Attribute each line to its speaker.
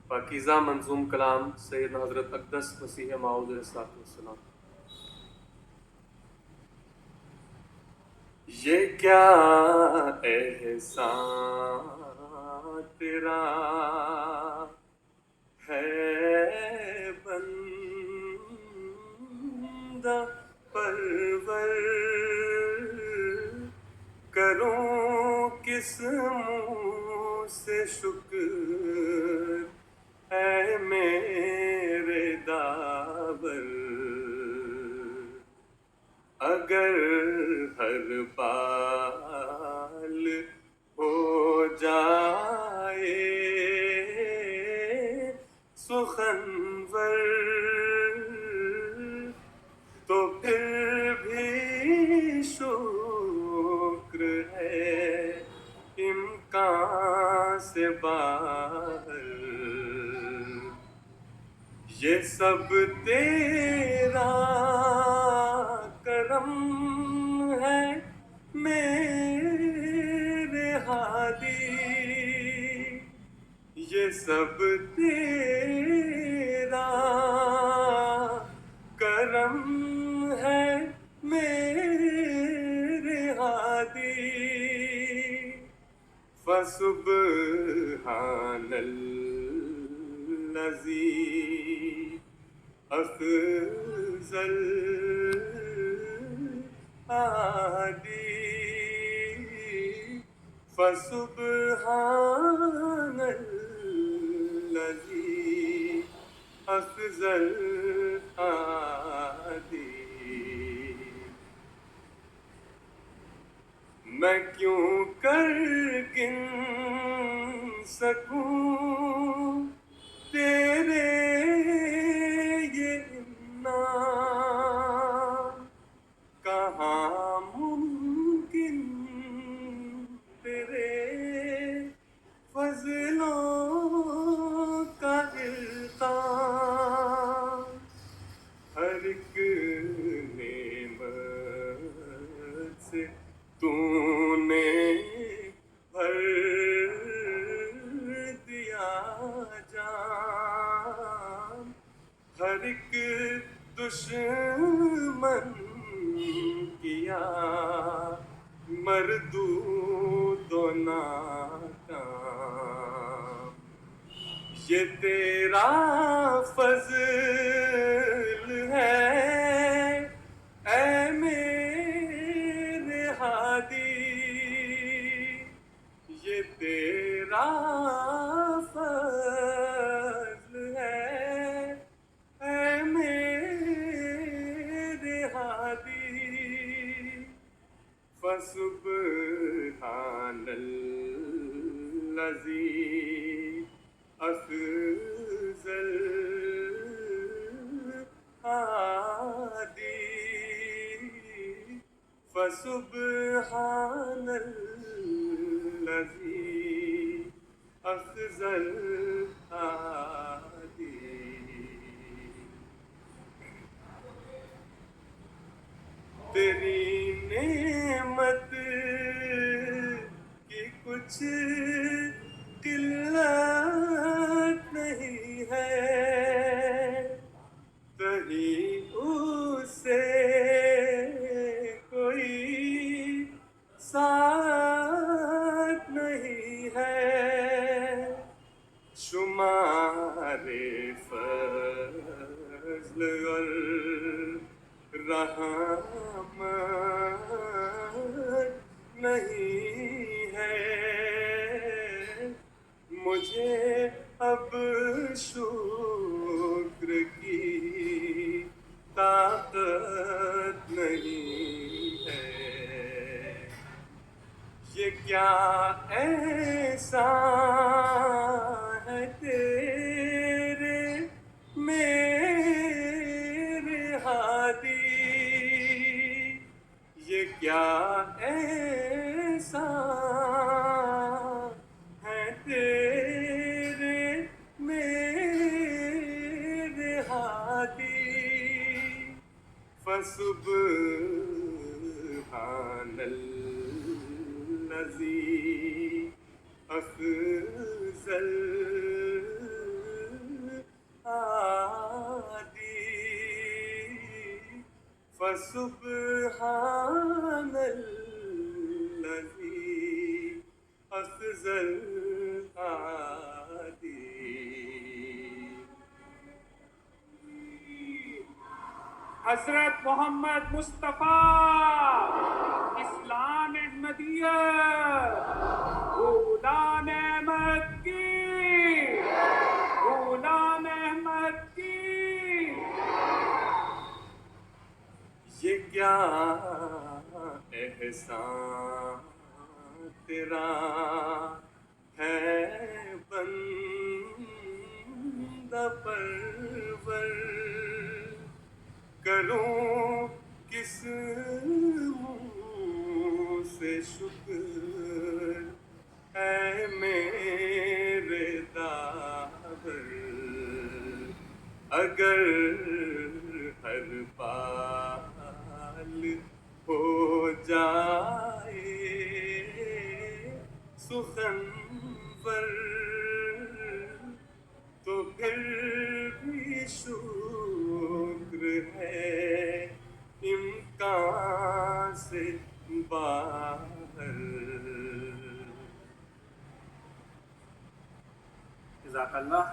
Speaker 1: پاکیزہ منظوم کلام سیدنا حضرت اقدس مسیح موعود علیہ السلام۔ یہ کیا احسان تیرا ہے بندہ پرور، کروں کس منہ سے شکر اے میرے داور، اگر ہر بال ہو جائے سخنور، تو پھر بھی شکر ہے امکان سے باہر، یہ سب تیرا کرم ہے میرے ہادی، یہ سب تیرا کرم ہے میرے ہادی، فسبحان الذی اخذ الہادی، فسبحان الذی اخذ الہادی۔ میں کیوں کر گن سکوں تیرے یہ انعام، کہاں ممکن تیرے فضلوں کا التام، ہر ایک نعمت سے تو نے بھر دیا جام، ہر ایک دشمن کیا مردود و ناکام، یہ تیرا فضل ہے اے میرے ہادی، یہ تیرا فضل ہے اے میرے ہادی، فسبحان الذی اخذ الہادی، فسبحان الذی اخذ الہادی۔ تیری نعمت کی کچھ قلت نہیں ہے، کہیں اس سے کوئی ساتھ نہیں ہے، شمار فضل اور رحمت نہیں ہے، مجھے اب شکر کی طاقت نہیں ہے، یہ کیا احسان ہے تیرے میرے ہادی، یہ کیا احسان ہے تیرے میرے ہادی، فسبحان الذی اخذ فسبحان الذي أخزى الأعادي.
Speaker 2: حضرت محمد مصطفیٰ اسلام احمدیت غلام احمد کی غلام احمد کی.
Speaker 1: یہ کیا احسان تیرا ہے بندہ پرور، کروں کس منہ سے شکر اے میرے داور. اگر ہر پال ہو جائے سخنور، تو پھر بھی شکر ہے امکان سے باہر.
Speaker 2: جزاک اللہ.